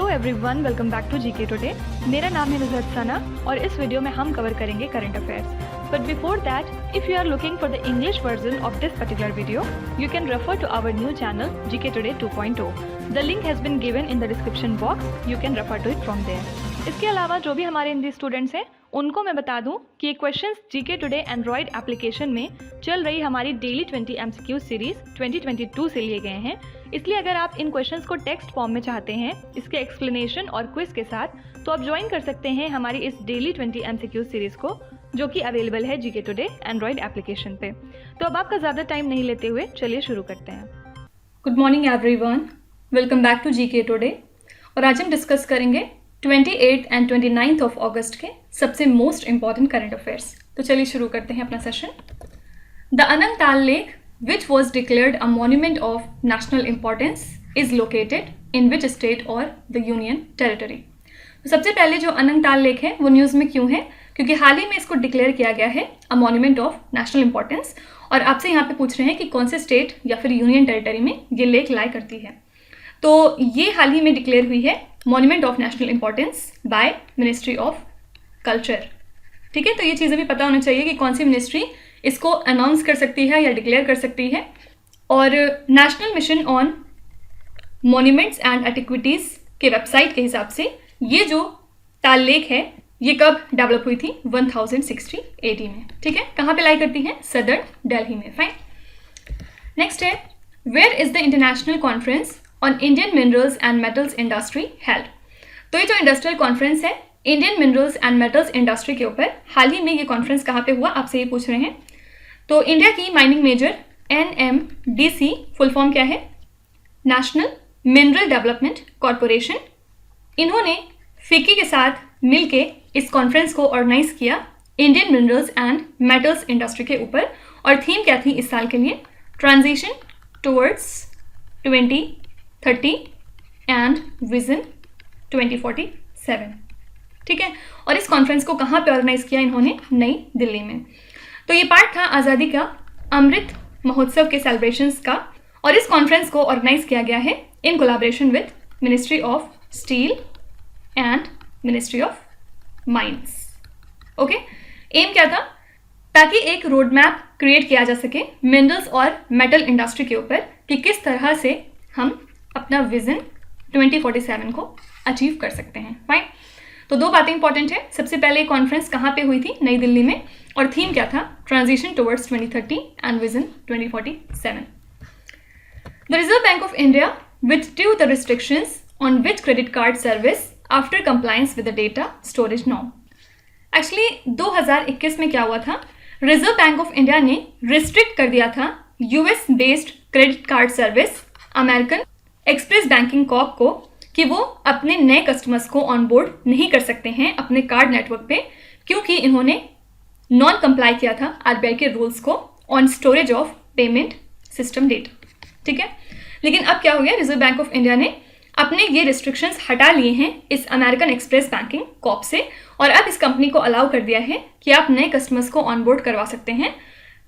Everyone, welcome back to GK today. मेरा नाम है नुज़हत सना और इस वीडियो में हम कवर करेंगे current affairs. But before that, if you are looking for the English version of this particular video, you can refer to our new channel GK today 2.0। The link has been given in the description box, you can refer to it from there. इसके अलावा जो भी हमारे Hindi students हैं उनको मैं बता दूं कि ये questions GK today Android application में चल रही हमारी डेली 20 MCQ सीरीज 2022 से लिए गए हैं। इसलिए अगर आप इन क्वेश्चंस को टेक्स्ट फॉर्म में चाहते हैं इसके एक्सप्लेनेशन और क्विज के साथ, तो आप ज्वाइन कर सकते हैं हमारी इस डेली 20 MCQ सीरीज को, जो कि अवेलेबल है जीके टुडे एंड्रॉयड एप्लीकेशन पे। तो अब आपका ज़्यादा टाइम नहीं लेते हुए चलिए शुरू करते हैं। Good morning everyone, welcome back to GK today. और आज हम डिस्कस करेंगे 28 एंड 29 ऑफ अगस्त के सबसे मोस्ट इंपॉर्टेंट करंट अफेयर्स। तो चलिए शुरू करते हैं अपना session. The Anangtal lake which was declared a monument of national importance is located in which state or the union territory। तो सबसे पहले जो अनंगताल लेक है वो न्यूज़ में क्यों है? क्योंकि हाल ही में इसको डिक्लेयर किया गया है अ मॉन्यूमेंट ऑफ नेशनल इंपॉर्टेंस, और आपसे यहाँ पे पूछ रहे हैं कि कौन से स्टेट या फिर यूनियन टेरिटरी में ये लेक लाई करती है। तो ये हाल ही में डिक्लेयर हुई है monument of national importance by ministry of culture. ठीक है, तो ये चीज़ें भी पता होना चाहिए कि कौन सी मिनिस्ट्री इसको अनाउंस कर सकती है या डिक्लेयर कर सकती है। और national mission on monuments and antiquities के वेबसाइट के हिसाब से ये जो ताल लेक है ये कब डेवलप हुई थी? 1060 AD में। ठीक है, कहाँ पे लाई करती है? सदर्न दिल्ली में। फाइन। नेक्स्ट है, where is the international conference on Indian minerals and metals industry held. तो ये जो इंडस्ट्रियल कॉन्फ्रेंस है Indian minerals and metals industry के ऊपर, हाल ही में ये कॉन्फ्रेंस कहाँ पे हुआ आपसे ये पूछ रहे हैं। तो इंडिया की mining major NMDC full form क्या है? National mineral development corporation. इन्होंने फिक्की के साथ मिलके इस कॉन्फ्रेंस को ऑर्गेनाइज किया Indian minerals and metals industry के ऊपर। और थीम क्या थी इस साल के लिए? Transition towards 2030 and vision 2047। ठीक है, और इस कॉन्फ्रेंस को कहाँ पे ऑर्गेनाइज किया इन्होंने? नई दिल्ली में। तो ये पार्ट था आज़ादी का अमृत महोत्सव के सेलिब्रेशंस का, और इस कॉन्फ्रेंस को ऑर्गेनाइज किया गया है in collaboration with ministry of steel and ministry of mines. Okay, M क्या था? ताकि एक रोड मैप क्रिएट किया जा सके मिनरल्स और मेटल इंडस्ट्री के ऊपर कि किस तरह से हम अपना विजन 2047 को अचीव कर सकते हैं। फाइन। तो दो बातें इंपॉर्टेंट है। सबसे पहले कॉन्फ्रेंस कहाँ पे हुई थी? नई दिल्ली में। और थीम क्या था? Transition towards 2030 and vision 2047। The reserve bank of India withdrew the restrictions on which credit card service after compliance with the data storage norm। Actually 2021 में क्या हुआ था? रिजर्व बैंक ऑफ इंडिया ने रिस्ट्रिक्ट कर दिया था US based credit card service American express banking Corp को कि वो अपने नए कस्टमर्स को ऑनबोर्ड नहीं कर सकते हैं अपने कार्ड नेटवर्क पे, क्योंकि इन्होंने नॉन कंप्लाई किया था RBI के रूल्स को on storage of payment system data. ठीक है, लेकिन अब क्या हो गया? रिजर्व बैंक ऑफ इंडिया ने अपने ये रिस्ट्रिक्शंस हटा लिए हैं इस अमेरिकन एक्सप्रेस बैंकिंग कॉर्प से, और अब इस कंपनी को अलाउ कर दिया है कि आप नए कस्टमर्स को ऑनबोर्ड करवा सकते हैं,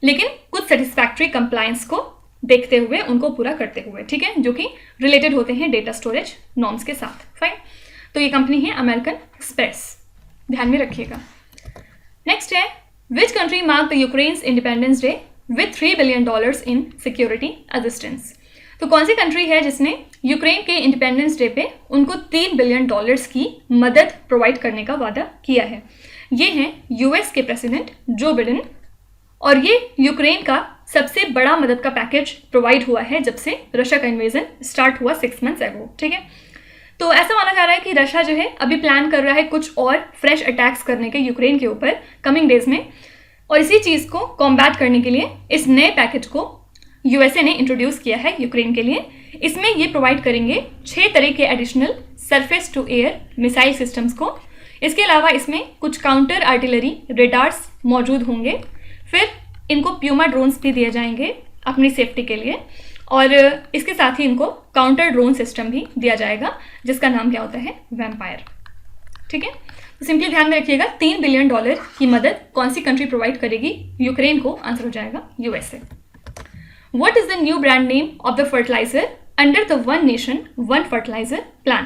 लेकिन कुछ सेटिस्फैक्ट्री कंप्लायंस को देखते हुए, उनको पूरा करते हुए। ठीक है, जो कि रिलेटेड होते हैं डेटा स्टोरेज नॉर्म्स के साथ। फाइन। तो ये कंपनी है अमेरिकन एक्सप्रेस, ध्यान में रखिएगा। नेक्स्ट है, which country mark the Ukraine's independence day with $3 billion in security assistance. तो कौन सी कंट्री है जिसने यूक्रेन के इंडिपेंडेंस डे पे उनको $3 बिलियन की मदद प्रोवाइड करने का वादा किया है? ये हैं US के प्रेसिडेंट जो बिडेन, और ये यूक्रेन का सबसे बड़ा मदद का पैकेज प्रोवाइड हुआ है जब से रशिया का इन्वेजन स्टार्ट हुआ 6 मंथ्स अगो। ठीक है, तो ऐसा माना जा रहा है कि रशिया जो है अभी प्लान कर रहा है कुछ और फ्रेश अटैक्स करने के यूक्रेन के ऊपर कमिंग डेज में, और इसी चीज़ को कॉम्बैट करने के लिए इस नए पैकेज को USA ने इंट्रोड्यूस किया है यूक्रेन के लिए। इसमें ये प्रोवाइड करेंगे 6 तरह के additional surface to air missile systems को। इसके अलावा इसमें कुछ काउंटर आर्टिलरी रेडार्स मौजूद होंगे, फिर इनको प्यूमा ड्रोन्स भी दिए जाएंगे अपनी सेफ्टी के लिए, और इसके साथ ही इनको काउंटर ड्रोन सिस्टम भी दिया जाएगा जिसका नाम क्या होता है? वैम्पायर। ठीक है, तो सिंपली ध्यान में रखिएगा $3 बिलियन की मदद कौन सी कंट्री प्रोवाइड करेगी यूक्रेन को? आंसर हो जाएगा USA। What is the new brand name of the fertilizer under the One Nation One Fertilizer plan?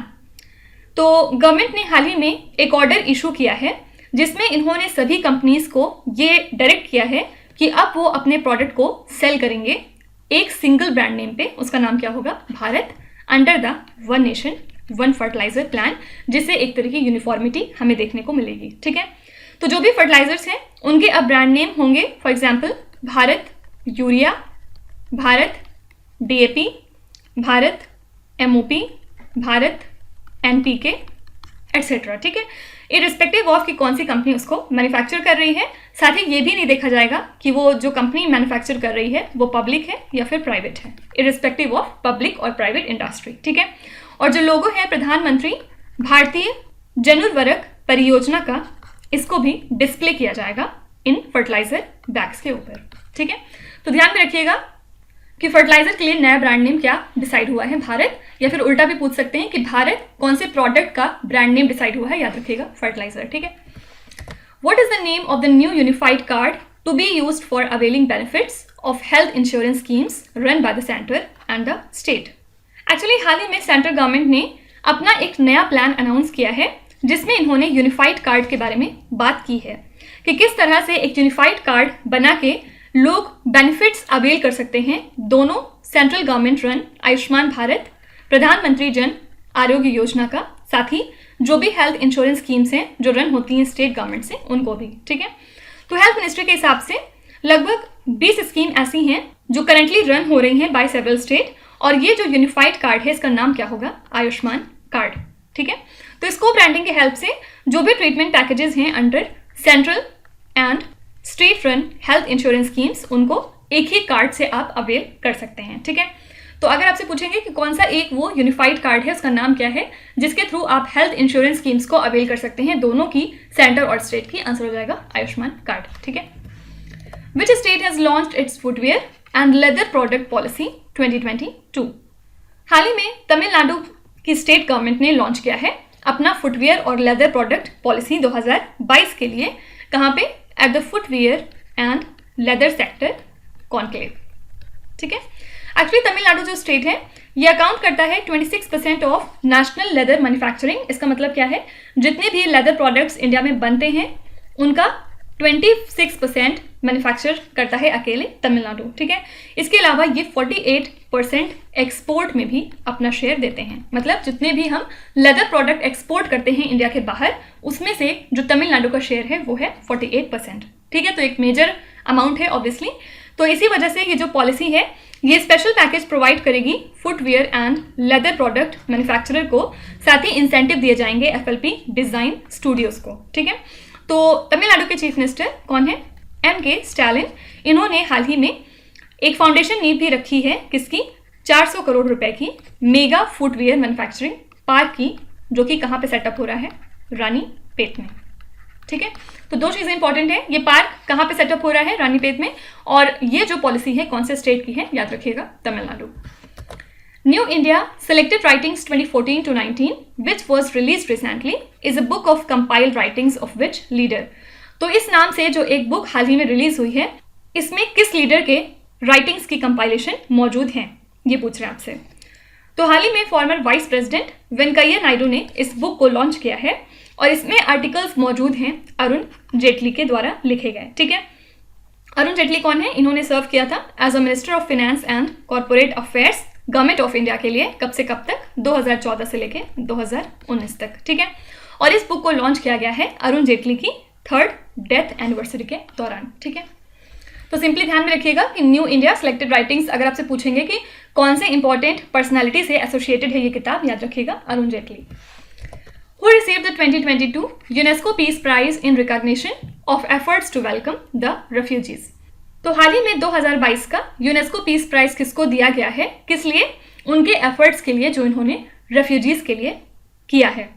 तो गवर्नमेंट ने हाल ही में एक ऑर्डर इशू किया है जिसमें इन्होंने सभी कंपनीज को ये डायरेक्ट किया है कि अब वो अपने प्रोडक्ट को सेल करेंगे एक सिंगल ब्रांड नेम पे, उसका नाम क्या होगा, Bharat, under the one nation one fertiliser plan, जिससे एक तरह की यूनिफॉर्मिटी हमें देखने को मिलेगी। ठीक है, तो जो भी फर्टिलाइजर्स हैं उनके अब ब्रांड नेम होंगे, for example Bharat urea, Bharat DAP, Bharat MOP, Bharat NPK etcetera. ठीक है, इरिस्पेक्टिव ऑफ कि कौन सी कंपनी उसको मैन्युफैक्चर कर रही है। साथ ही ये भी नहीं देखा जाएगा कि वो जो कंपनी मैन्युफैक्चर कर रही है वो पब्लिक है या फिर प्राइवेट है, इरिस्पेक्टिव ऑफ पब्लिक और प्राइवेट इंडस्ट्री। ठीक है, और जो लोगो है प्रधानमंत्री भारतीय जनुर्वरक परियोजना का, इसको भी डिस्प्ले किया जाएगा इन फर्टिलाइजर बैग्स के ऊपर। ठीक है, तो ध्यान में रखिएगा कि फर्टिलाइजर के लिए नया ब्रांड नेम क्या डिसाइड हुआ है, भारत, या फिर उल्टा भी पूछ सकते हैं कि भारत कौन से प्रोडक्ट का ब्रांड नेम डिसाइड हुआ है, याद रखिएगा फर्टिलाइजर। ठीक है, what is the name of the new unified card to be used for availing benefits of health insurance schemes run by the centre and the state. Actually हाल ही में central government ने अपना एक नया प्लान अनाउंस किया है जिसमें इन्होंने यूनिफाइड कार्ड के बारे में बात की है कि किस तरह से एक यूनिफाइड कार्ड बना के लोग बेनिफिट्स अवेल कर सकते हैं दोनों central government run Ayushman Bharat, प्रधानमंत्री जन आरोग्य योजना का, साथ ही जो भी हेल्थ इंश्योरेंस स्कीम्स हैं जो रन होती हैं स्टेट गवर्नमेंट से, उनको भी। ठीक है, तो हेल्थ मिनिस्ट्री के हिसाब से लगभग 20 स्कीम ऐसी हैं जो करेंटली रन हो रही हैं बाय सेवरल स्टेट, और ये जो यूनिफाइड कार्ड है इसका नाम क्या होगा, आयुष्मान कार्ड। ठीक है, तो इसको ब्रांडिंग के हेल्प से जो भी ट्रीटमेंट पैकेजेस हैं under central and state run health insurance schemes, उनको एक ही कार्ड से आप अवेल कर सकते हैं। ठीक है, तो अगर आपसे पूछेंगे कि कौन सा एक वो यूनिफाइड कार्ड है, उसका नाम क्या है जिसके थ्रू आप हेल्थ इंश्योरेंस स्कीम्स को अवेल कर सकते हैं दोनों की, सेंटर और स्टेट की, आंसर हो जाएगा आयुष्मान कार्ड। ठीक है, which state has launched it's footwear and leather product policy 2022। हाल ही में तमिलनाडु की स्टेट गवर्नमेंट ने लॉन्च किया है अपना फुटवेयर और लेदर प्रोडक्ट पॉलिसी 2022 के लिए, कहाँ पे, at the footwear and leather sector conclave. ठीक है, एक्चुअली तमिलनाडु जो स्टेट है ये अकाउंट करता है 26% ऑफ नेशनल लेदर मैन्युफैक्चरिंग। इसका मतलब क्या है, जितने भी लेदर प्रोडक्ट्स इंडिया में बनते हैं उनका 26% मैन्युफैक्चर करता है अकेले तमिलनाडु। ठीक है, इसके अलावा ये 48% एक्सपोर्ट में भी अपना शेयर देते हैं। मतलब जितने भी हम लेदर प्रोडक्ट एक्सपोर्ट करते हैं इंडिया के बाहर, उसमें से जो तमिलनाडु का शेयर है वो है 48%। ठीक है, तो एक मेजर अमाउंट है ऑब्वियसली। तो इसी वजह से ये जो पॉलिसी है ये स्पेशल पैकेज प्रोवाइड करेगी footwear and leather product manufacturer को, साथ ही इंसेंटिव दिए जाएंगे FLP डिजाइन स्टूडियोज को। ठीक है, तो तमिलनाडु के चीफ मिनिस्टर कौन है, MK स्टालिन। इन्होंने हाल ही में एक फाउंडेशन नींव भी रखी है, किसकी, 400 करोड़ रुपए की मेगा फुटवेयर मैन्युफैक्चरिंग पार्क की, जो कि कहाँ पे सेटअप हो रहा है, रानीपेट में। ठीक है, तो दो चीजें इंपॉर्टेंट है, ये पार्क कहाँ पे सेटअप हो रहा है, रानीपेट में, और ये जो पॉलिसी है कौन से स्टेट की है, याद रखिएगा Tamil Nadu. New India selected writings 2014 to 19 which was released recently is a book of compiled writings of which leader। तो इस नाम से जो एक बुक हाल ही में रिलीज हुई है, इसमें किस लीडर के राइटिंग्स की कंपाइलेशन मौजूद हैं, ये पूछ रहे हैं आपसे। तो हाल ही में farmer vice president Venkaiah Naidu ने इस बुक को लॉन्च किया है और इसमें आर्टिकल्स मौजूद हैं अरुण जेटली के द्वारा लिखे गए। ठीक है, अरुण जेटली कौन है, इन्होंने सर्व किया था as a minister of finance and corporate affairs government of India के लिए, कब से कब तक, 2014 से लेके 2019 तक। ठीक है, और इस बुक को लॉन्च किया गया है अरुण जेटली की 3rd डेथ एनिवर्सरी के दौरान। ठीक है, तो सिंपली ध्यान में रखिएगा कि न्यू इंडिया सेलेक्टेड राइटिंग्स, अगर आपसे पूछेंगे कि कौन से इंपॉर्टेंट पर्सनैलिटी से एसोसिएटेड है ये किताब, याद रखिएगा Arun Jaitley. Who received the 2022 UNESCO Peace Prize in recognition of efforts to welcome the refugees। तो हाल ही में 2022 का यूनेस्को पीस प्राइज किसको दिया गया है, किस लिए, उनके एफर्ट्स के लिए जो इन्होंने रेफ्यूजीज के लिए किया है।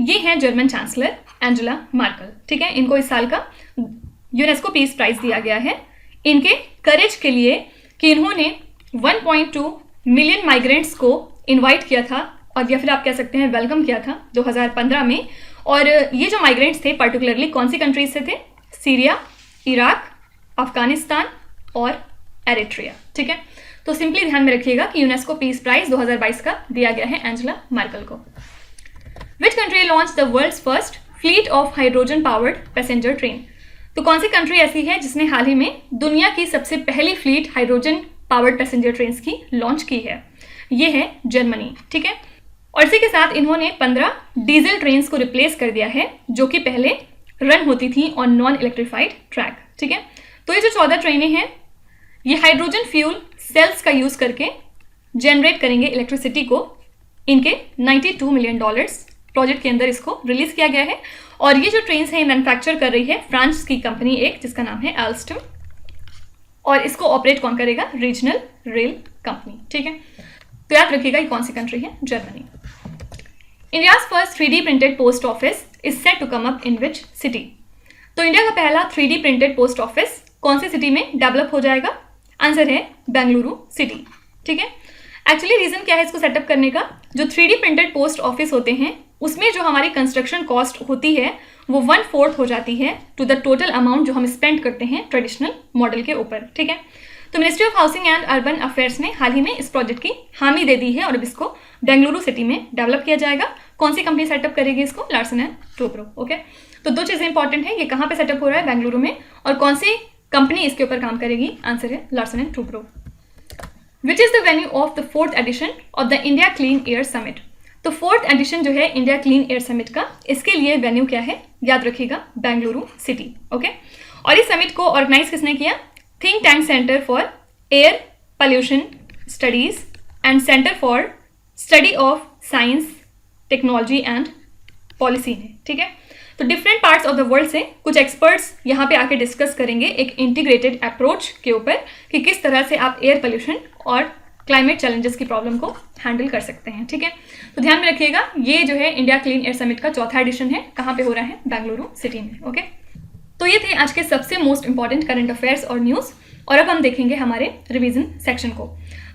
ये हैं जर्मन चांसलर एंजेला मार्कल। ठीक है, इनको इस साल का यूनेस्को पीस प्राइज दिया गया है इनके करेज के लिए कि इन्होंने 1.2 मिलियन माइग्रेंट्स को इनवाइट किया था, और या फिर आप कह सकते हैं वेलकम किया था 2015 में। और ये जो माइग्रेंट्स थे पर्टिकुलरली कौन सी कंट्रीज से थे, सीरिया, इराक, अफगानिस्तान और एरिट्रिया। ठीक है, तो सिंपली ध्यान में रखिएगा कि यूनेस्को पीस प्राइज 2022 का दिया गया है एंजेला मार्कल को। Which country launch the world's first fleet of hydrogen powered passenger train? तो कौन सी कंट्री ऐसी है जिसने हाल ही में दुनिया की सबसे पहली fleet hydrogen powered passenger train की लॉन्च की है? ये है जर्मनी, ठीक है। और इसी के साथ इन्होंने 15 डीजल ट्रेन को रिप्लेस कर दिया है जो कि पहले रन होती थी ऑन नॉन इलेक्ट्रीफाइड ट्रैक, ठीक है। तो ये जो 14 ट्रेनें हैं ये हाइड्रोजन फ्यूल सेल्स का यूज करके जनरेट करेंगे इलेक्ट्रिसिटी को। इनके $92 मिलियन प्रोजेक्ट के अंदर इसको रिलीज किया गया है। और ये जो ट्रेन्स हैं मैन्युफैक्चर कर रही है फ्रांस की कंपनी एक जिसका नाम है एल्स्टम, और इसको ऑपरेट कौन करेगा? रीजनल रेल कंपनी, ठीक है। तो याद रखिएगा ये कौन सी कंट्री है? Germany. India's first 3D printed post office is set to come up in which city? तो इंडिया का पहला 3D प्रिंटेड पोस्ट ऑफिस कौन सी सिटी में डेवलप हो जाएगा? आंसर है बेंगलुरु सिटी, ठीक है। एक्चुअली रीजन क्या है इसको सेटअप करने का? जो 3D प्रिंटेड पोस्ट ऑफिस होते हैं उसमें जो हमारी कंस्ट्रक्शन कॉस्ट होती है वो 1/4 हो जाती है टू द टोटल अमाउंट जो हम स्पेंड करते हैं ट्रेडिशनल मॉडल के ऊपर, ठीक है। तो ministry of housing and urban affairs ने हाल ही में इस प्रोजेक्ट की हामी दे दी है और अब इसको बेंगलुरु सिटी में डेवलप किया जाएगा। कौन सी कंपनी सेटअप करेगी इसको? Larsen and Toubro, okay. तो दो चीजें इंपॉर्टेंट है, ये कहाँ पे सेटअप हो रहा है? बेंगलुरु में। और कौन सी कंपनी इसके ऊपर काम करेगी? आंसर है Larsen and Toubro. Which is the venue of the 4th edition of the India clean air summit? तो 4th एडिशन जो है इंडिया क्लीन एयर समिट का, इसके लिए वेन्यू क्या है? याद रखिएगा बेंगलुरु सिटी, ओके। और इस समिट को ऑर्गेनाइज किसने किया? Think tank centre for air pollution studies and centre for study of science technology and policy ने, ठीक है। तो different parts of the world से कुछ एक्सपर्ट्स यहाँ पे आके डिस्कस करेंगे एक इंटीग्रेटेड अप्रोच के ऊपर कि किस तरह से आप एयर पोल्यूशन और क्लाइमेट चैलेंजेस की प्रॉब्लम को हैंडल कर सकते हैं, ठीक है। तो ध्यान में रखिएगा ये जो है इंडिया क्लीन एयर समिट का 4था एडिशन है। कहाँ पे हो रहा है? बेंगलुरु सिटी में, ओके। तो ये थे आज के सबसे मोस्ट इंपॉर्टेंट करंट अफेयर्स और न्यूज़। और अब हम देखेंगे हमारे रिवीजन सेक्शन को।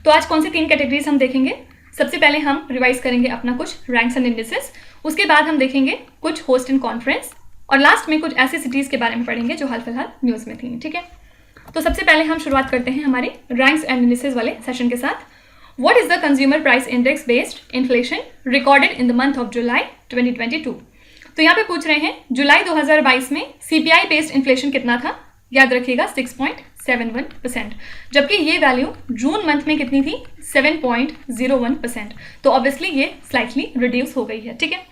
तो आज कौन सी 3 कैटेगरीज हम देखेंगे? सबसे पहले हम रिवाइज करेंगे अपना कुछ रैंक्स एंड इंडिसेस, उसके बाद हम देखेंगे कुछ होस्ट एंड कॉन्फ्रेंस, और लास्ट में कुछ ऐसी सिटीज के बारे में पढ़ेंगे जो हाल फिलहाल न्यूज़ में थी, ठीक है। तो सबसे पहले हम शुरुआत करते हैं हमारे रैंक्स एंड इंडिसेस वाले सेशन के साथ। What is the consumer price index based inflation recorded in the month of July 2022? तो यहाँ पे पूछ रहे हैं जुलाई 2022 में सीपीआई बेस्ड इन्फ्लेशन कितना था? याद रखिएगा 6.71%, जबकि ये वैल्यू जून मंथ में कितनी थी? 7.01%। तो ऑब्वियसली ये स्लाइटली रिड्यूस हो गई है, ठीक है।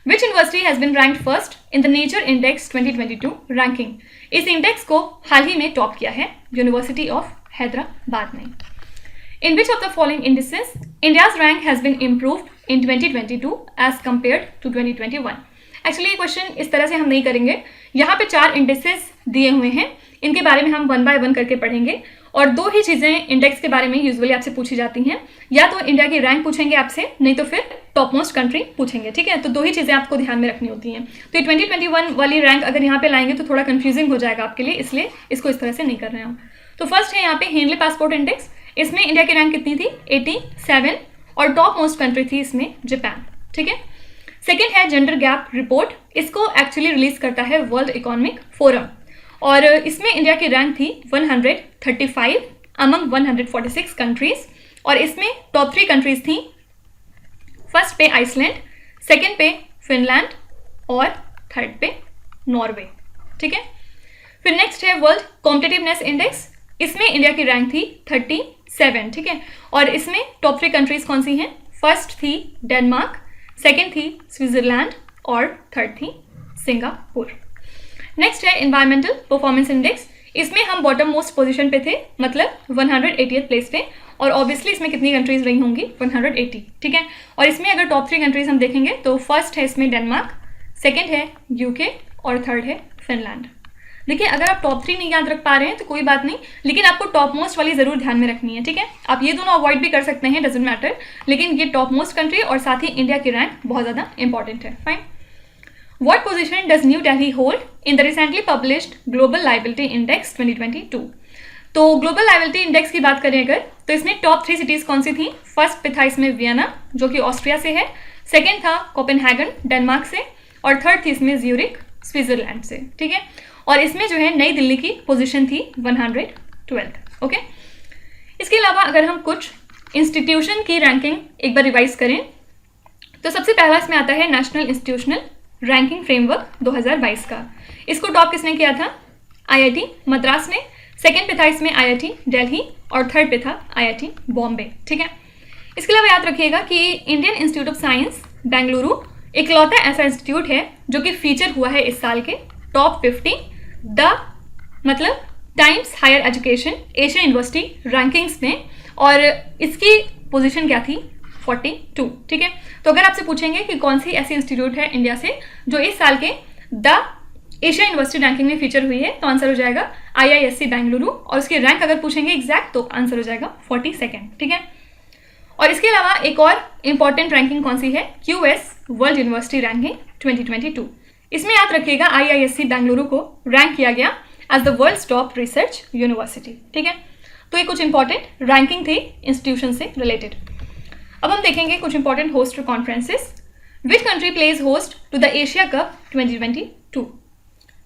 Which university has been ranked first in the Nature Index 2022 ranking? इस इंडेक्स को हाल ही में टॉप किया है यूनिवर्सिटी ऑफ हैदराबाद ने। In which of the following indices India's rank has been improved in 2022 as compared to 2021? Actually ये question इस तरह से हम नहीं करेंगे। यहाँ पे 4 इंडेक्सेस दिए हुए हैं, इनके बारे में हम 1 बाय 1 करके पढ़ेंगे। और 2 ही चीज़ें इंडेक्स के बारे में यूजुअली आपसे पूछी जाती हैं, या तो इंडिया की रैंक पूछेंगे आपसे, नहीं तो फिर टॉप मोस्ट कंट्री पूछेंगे, ठीक है। तो 2 ही चीज़ें आपको ध्यान में रखनी होती हैं। तो ये 2021 वाली रैंक अगर यहाँ पे लाएंगे तो थोड़ा कंफ्यूजिंग हो जाएगा आपके लिए, इसलिए इसको इस तरह से नहीं कर रहे हैं हम। तो फर्स्ट है यहाँ पे हेनले पासपोर्ट इंडेक्स, इसमें इंडिया की रैंक कितनी थी? 87, और टॉप मोस्ट कंट्री थी इसमें जापान, ठीक है। सेकेंड है जेंडर गैप रिपोर्ट, इसको एक्चुअली रिलीज करता है वर्ल्ड इकोनॉमिक फोरम, और इसमें इंडिया की रैंक थी 135 अमंग 146 कंट्रीज, और इसमें टॉप 3 कंट्रीज थी। फर्स्ट पे आइसलैंड, सेकेंड पे फिनलैंड, और थर्ड पे नॉर्वे, ठीक है। फिर नेक्स्ट है वर्ल्ड कॉम्पिटिटिवनेस इंडेक्स, इसमें इंडिया की रैंक थी 37, ठीक है। और इसमें टॉप 3 कंट्रीज कौन सी हैं? फर्स्ट थी डेनमार्क, सेकेंड थी स्विट्जरलैंड, और थर्ड थी सिंगापुर। नेक्स्ट है एनवायरमेंटल परफॉर्मेंस इंडेक्स, इसमें हम बॉटम मोस्ट पोजीशन पे थे, मतलब 180th प्लेस पे, और ऑब्वियसली इसमें कितनी कंट्रीज रही होंगी? 180, ठीक है। और इसमें अगर टॉप 3 कंट्रीज हम देखेंगे तो फर्स्ट है इसमें डेनमार्क, सेकेंड है यूके, और थर्ड है फिनलैंड। देखिए अगर आप टॉप 3 नहीं याद रख पा रहे हैं तो कोई बात नहीं, लेकिन आपको टॉप मोस्ट वाली जरूर ध्यान में रखनी है, ठीक है। आप ये दोनों अवॉइड भी कर सकते हैं, डजेंट मैटर, लेकिन ये टॉप मोस्ट कंट्री और साथ ही इंडिया की रैंक बहुत ज़्यादा इंपॉर्टेंट है। Fine. What position does New Delhi hold in the recently published Global Liability Index 2022? तो ग्लोबल लाइबिलिटी इंडेक्स की बात करें अगर तो इसमें टॉप 3 सिटीज कौन सी थी? फर्स्ट पे था इसमें वियना जो कि ऑस्ट्रिया से है, सेकेंड था कोपेनहेगन डेनमार्क से, और थर्ड थी इसमें ज्यूरिक स्विट्जरलैंड से, ठीक है। और इसमें जो है नई दिल्ली की पोजीशन थी 112, ओके। इसके अलावा अगर हम कुछ इंस्टीट्यूशन की रैंकिंग एक बार रिवाइज करें तो सबसे पहला इसमें आता है नेशनल इंस्टीट्यूशनल रैंकिंग फ्रेमवर्क 2022 का। इसको टॉप किसने किया था? आईआईटी मद्रास ने। सेकंड पे था इसमें आईआईटी दिल्ली और थर्ड पे था आईआईटी बॉम्बे। ठीक है, इसके अलावा याद रखिएगा कि Indian institute of science Bengaluru इकलौता ऐसा इंस्टीट्यूट है जो कि फीचर हुआ है इस साल के टॉप 50 मतलब Times Higher Education Asian university rankings में, और इसकी पोजीशन क्या थी? 42। ठीक है, तो अगर आपसे पूछेंगे कि कौन सी ऐसी इंस्टीट्यूट है इंडिया से जो इस साल के द एशिया यूनिवर्सिटी रैंकिंग में फीचर हुई है, तो आंसर हो जाएगा IISc बेंगलुरु, और उसकी रैंक अगर पूछेंगे एग्जैक्ट तो आंसर हो जाएगा 42nd। ठीक है, और इसके अलावा एक और इंपॉर्टेंट रैंकिंग कौन सी है? QS world university ranking 2022। इसमें याद रखिएगा IISc बेंगलुरु को रैंक किया गया as the world's top research university. ठीक है, तो ये कुछ इंपॉर्टेंट रैंकिंग थी इंस्टीट्यूशन से रिलेटेड। अब हम देखेंगे कुछ important host conferences. Which country plays host to the Asia Cup 2022?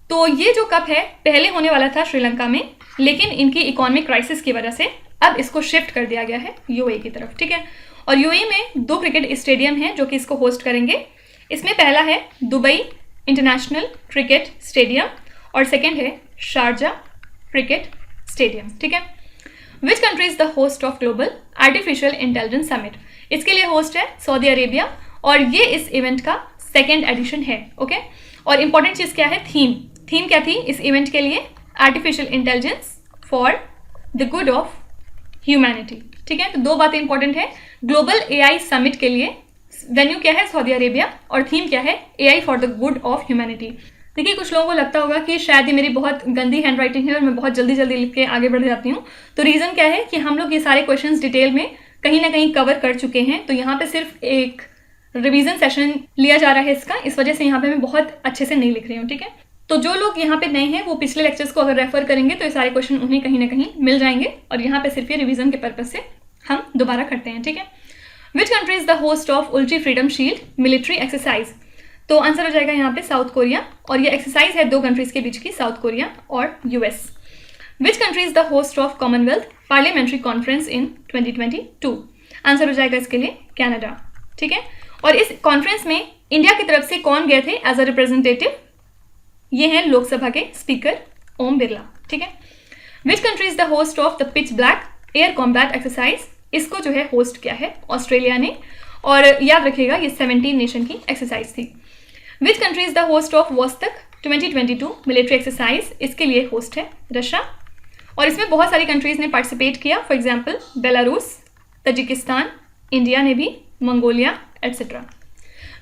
तो ये जो कप है पहले होने वाला था श्रीलंका में, लेकिन इनकी इकोनॉमिक क्राइसिस की वजह से अब इसको शिफ्ट कर दिया गया है यूएई की तरफ। ठीक है, और यूएई में 2 क्रिकेट स्टेडियम हैं जो कि इसको होस्ट करेंगे। इसमें पहला है दुबई इंटरनेशनल क्रिकेट स्टेडियम और सेकेंड है शारजा क्रिकेट स्टेडियम। ठीक है, which country is the host of global artificial intelligence summit? इसके लिए होस्ट है सऊदी अरेबिया, और ये इस इवेंट का सेकेंड एडिशन है। ओके, और इंपॉर्टेंट चीज़ क्या है? थीम क्या थी इस इवेंट के लिए? Artificial intelligence for the good of humanity. ठीक है, तो 2 बातें इंपॉर्टेंट है। ग्लोबल AI समिट के लिए वेन्यू क्या है? सऊदी अरेबिया, और थीम क्या है? AI for the good of humanity. देखिए, कुछ लोगों को लगता होगा कि शायद ये मेरी बहुत गंदी हैंड राइटिंग है और मैं बहुत जल्दी लिख के आगे बढ़ जाती हूँ। तो रीज़न क्या है कि हम लोग ये सारे क्वेश्चंस डिटेल में कहीं ना कहीं कवर कर चुके हैं, तो यहाँ पे सिर्फ एक रिवीजन सेशन लिया जा रहा है इसका, इस वजह से यहाँ पे मैं बहुत अच्छे से नहीं लिख रही हूँ। ठीक है, तो जो लोग यहाँ पे नए हैं वो पिछले लेक्चर्स को अगर रेफर करेंगे तो ये सारे क्वेश्चन उन्हें कहीं ना कहीं मिल जाएंगे, और यहाँ पे सिर्फ ये रिवीजन के पर्पज से हम दोबारा करते हैं। ठीक है, which country is the host of उल्टी फ्रीडम शील्ड मिलिट्री एक्सरसाइज? तो आंसर हो जाएगा यहाँ पे साउथ कोरिया, और ये एक्सरसाइज है 2 कंट्रीज के बीच की, साउथ कोरिया और US। Which country is the host of Commonwealth parliamentary conference in 2022? Answer हो जाएगा इसके लिए कनाडा। ठीक है, और इस कॉन्फ्रेंस में इंडिया की तरफ से कौन गए थे एज अ रिप्रेजेंटेटिव? ये हैं लोकसभा के स्पीकर ओम बिरला। ठीक है, which country is the host of the pitch black air combat exercise? इसको जो है होस्ट किया है ऑस्ट्रेलिया ने, और याद रखिएगा ये 17 नेशन की एक्सरसाइज थी। Which country is the host of Vostok 2022 military exercise? इसके लिए होस्ट है रशिया, और इसमें बहुत सारी कंट्रीज ने पार्टिसिपेट किया, for example Belarus, Tajikistan, India ने भी, Mongolia etcetera.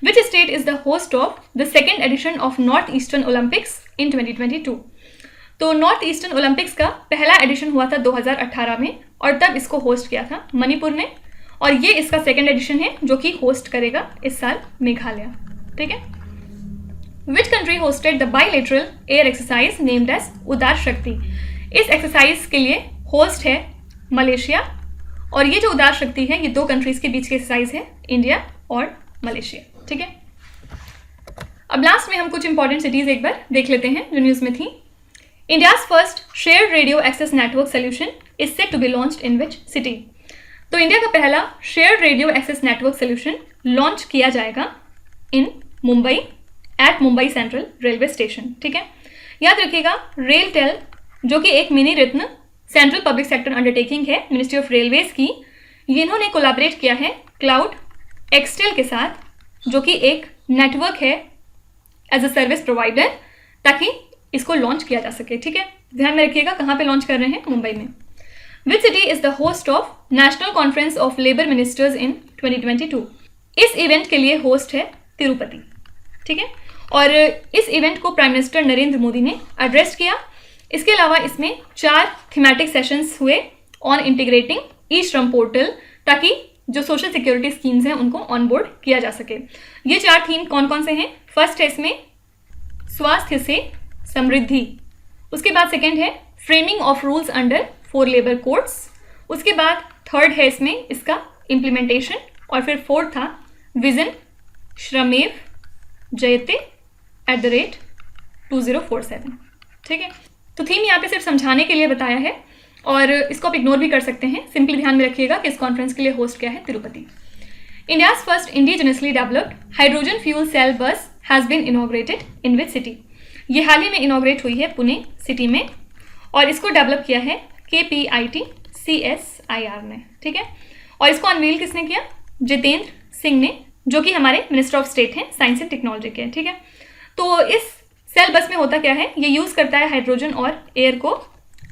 Which state is the host of the second edition of North Eastern Olympics in 2022? तो नॉर्थ ईस्टर्न ओलंपिक्स का पहला एडिशन हुआ था 2018 में, और तब इसको होस्ट किया था मणिपुर ने, और ये इसका सेकेंड एडिशन है जो कि होस्ट करेगा इस साल मेघालय। ठीक है, which country hosted the bilateral air exercise named as Udara Shakti? इस एक्सरसाइज के लिए होस्ट है मलेशिया, और ये जो उदार शक्ति है ये 2 कंट्रीज के बीच की एक्सरसाइज है, इंडिया और मलेशिया। ठीक है, अब लास्ट में हम कुछ इंपॉर्टेंट सिटीज एक बार देख लेते हैं जो न्यूज में थी। India's first shared radio access network solution is set to be launched in which city? तो इंडिया का पहला shared radio access network solution launch किया जाएगा in Mumbai at Mumbai central railway station. ठीक है, याद रखिएगा रेल टेल जो कि एक mini ratna central public sector undertaking है मिनिस्ट्री ऑफ रेलवेज की, इन्होंने कोलैबोरेट किया है क्लाउड एक्सटेल के साथ, जो कि एक नेटवर्क है एज अ सर्विस प्रोवाइडर, ताकि इसको लॉन्च किया जा सके। ठीक है, ध्यान में रखिएगा कहाँ पे लॉन्च कर रहे हैं? मुंबई में। Which city is the host of national conference of labour ministers in 2022? इस इवेंट के लिए होस्ट है तिरुपति। ठीक है, और इस इवेंट को प्राइम मिनिस्टर नरेंद्र मोदी ने एड्रेस किया। इसके अलावा इसमें 4 थीमेटिक सेशंस हुए ऑन इंटीग्रेटिंग ई श्रम पोर्टल, ताकि जो सोशल सिक्योरिटी स्कीम्स हैं उनको ऑनबोर्ड किया जा सके। ये 4 थीम कौन कौन से हैं? फर्स्ट है इसमें स्वास्थ्य से समृद्धि, उसके बाद सेकंड है framing of rules under 4 labour codes, उसके बाद थर्ड है इसमें इसका इम्प्लीमेंटेशन, और फिर फोर्थ था विजन श्रमेव जयते @2047। ठीक है, तो थीम यहाँ पे सिर्फ समझाने के लिए बताया है, और इसको आप इग्नोर भी कर सकते हैं। सिंपली ध्यान में रखिएगा कि इस कॉन्फ्रेंस के लिए होस्ट क्या है? Tirupati. India's first indigenously developed hydrogen fuel cell bus has been inaugurated in which city? ये हाल ही में इनॉग्रेट हुई है पुणे सिटी में और इसको डेवलप किया है KPIT CSIR ने, ठीक है। और इसको अनवील किसने किया? जितेंद्र सिंह ने, जो कि हमारे मिनिस्टर ऑफ स्टेट हैं साइंस एंड टेक्नोलॉजी के, ठीक है। तो इस सेल बस में होता क्या है, ये यूज़ करता है हाइड्रोजन और एयर को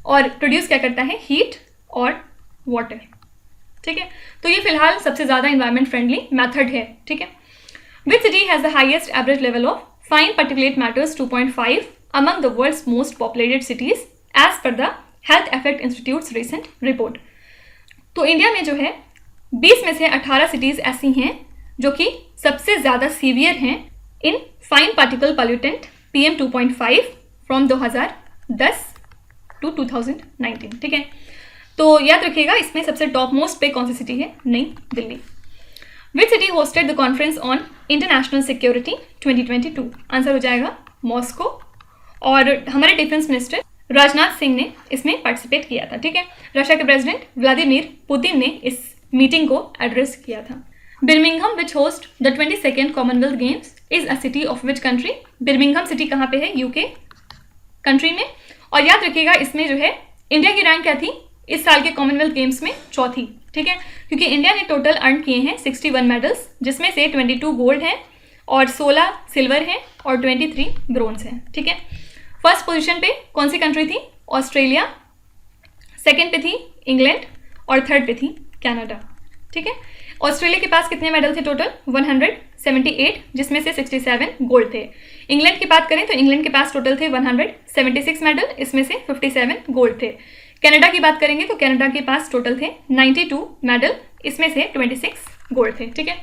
और प्रोड्यूस क्या करता है, हीट और वाटर, ठीक है। तो ये फिलहाल सबसे ज़्यादा इन्वायरमेंट फ्रेंडली मेथड है, ठीक है। Which city has the highest average level of fine particulate matters 2.5 among the world's most populated cities as per the Health Effect Institute's recent report. तो इंडिया में जो है 20 में से 18 सिटीज़ ऐसी हैं जो कि सबसे ज़्यादा सीवियर हैं in fine particle pollutant PM 2.5 from 2010 to 2019, ठीक है। तो याद रखिएगा इसमें सबसे टॉप मोस्ट पे कौन सी सिटी है? नई Delhi. Which city hosted the conference on international security 2022? Answer हो जाएगा मॉस्को। और हमारे डिफेंस मिनिस्टर राजनाथ सिंह ने इसमें पार्टिसिपेट किया था, ठीक है। रशिया के प्रेसिडेंट व्लादिमीर पुतिन ने इस मीटिंग को एड्रेस किया था। Birmingham which host the 22nd Commonwealth games is a city of which country? Birmingham city कहाँ पे है? UK कंट्री में। और याद रखिएगा इसमें जो है इंडिया की रैंक क्या थी इस साल के कॉमनवेल्थ गेम्स में? चौथी, ठीक है। क्योंकि इंडिया ने टोटल अर्न किए हैं 61 मेडल्स, जिसमें से 22 गोल्ड हैं और 16 सिल्वर हैं और 23 ब्रोंज हैं, ठीक है। फर्स्ट पोजीशन पे कौन सी कंट्री थी? ऑस्ट्रेलिया। सेकंड पे थी इंग्लैंड और थर्ड पे थी कनाडा, ठीक है। ऑस्ट्रेलिया के पास कितने मेडल थे टोटल? 178, जिसमें से 67 गोल्ड थे। इंग्लैंड की बात करें तो इंग्लैंड के पास टोटल थे 176 मेडल, इसमें से 57 गोल्ड थे। कनाडा की बात करेंगे तो कनाडा के पास टोटल थे 92 मेडल, इसमें से 26 गोल्ड थे, ठीक है।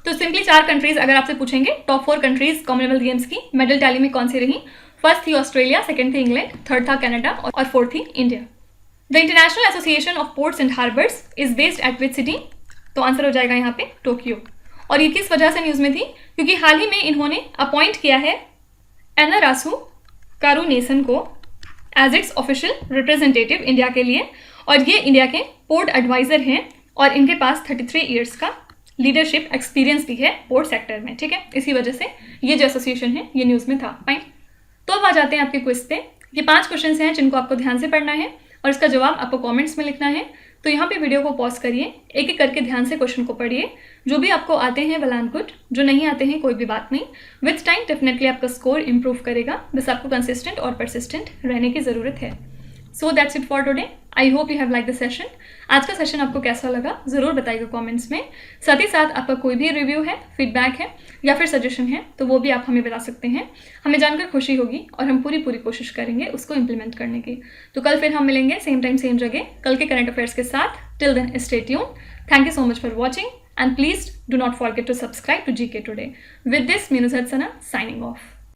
तो सिंपली 4 कंट्रीज अगर आपसे पूछेंगे टॉप 4 कंट्रीज कॉमनवेल्थ गेम्स की मेडल टैली में कौन सी रही? फर्स्ट थी ऑस्ट्रेलिया, सेकंड थी इंग्लैंड, थर्ड था कनाडा और फोर्थ थी India. The international association of ports and harbours is based eight which city? तो आंसर हो जाएगा यहाँ पे टोक्यो। और ये किस वजह से न्यूज़ में थी? क्योंकि हाल ही में इन्होंने अपॉइंट किया है एनारासु कारुनेसन को as its official representative India के लिए, और ये इंडिया के पोर्ट एडवाइजर हैं और इनके पास 33 ईयर्स का लीडरशिप एक्सपीरियंस भी है पोर्ट सेक्टर में, ठीक है। इसी वजह से ये जो एसोसिएशन है ये न्यूज़ में था। फाइन, तो अब आ जाते हैं आपके क्विज पे। ये 5 क्वेश्चन हैं जिनको आपको ध्यान से पढ़ना है और इसका जवाब आपको कॉमेंट्स में लिखना है। तो यहाँ पे वीडियो को पॉज करिए, एक एक करके ध्यान से क्वेश्चन को पढ़िए। जो भी आपको आते हैं वेल एंड गुड, जो नहीं आते हैं कोई भी बात नहीं। विथ टाइम डेफिनेटली आपका स्कोर इंप्रूव करेगा, बस आपको कंसिस्टेंट और परसिस्टेंट रहने की ज़रूरत है। So that's it for today. I hope you have like the session. आज का सेशन आपको कैसा लगा ज़रूर बताइएगा कमेंट्स में। साथ ही साथ आपका कोई भी रिव्यू है, फीडबैक है या फिर सजेशन है तो वो भी आप हमें बता सकते हैं। हमें जानकर खुशी होगी और हम पूरी कोशिश करेंगे उसको इम्प्लीमेंट करने की। तो कल फिर हम मिलेंगे सेम टाइम सेम जगह कल के करंट अफेयर्स के साथ। Till then stay tuned. Thank you so much for watching and please do not forget to subscribe to GK Today. With this, Minu Zatsana signing off.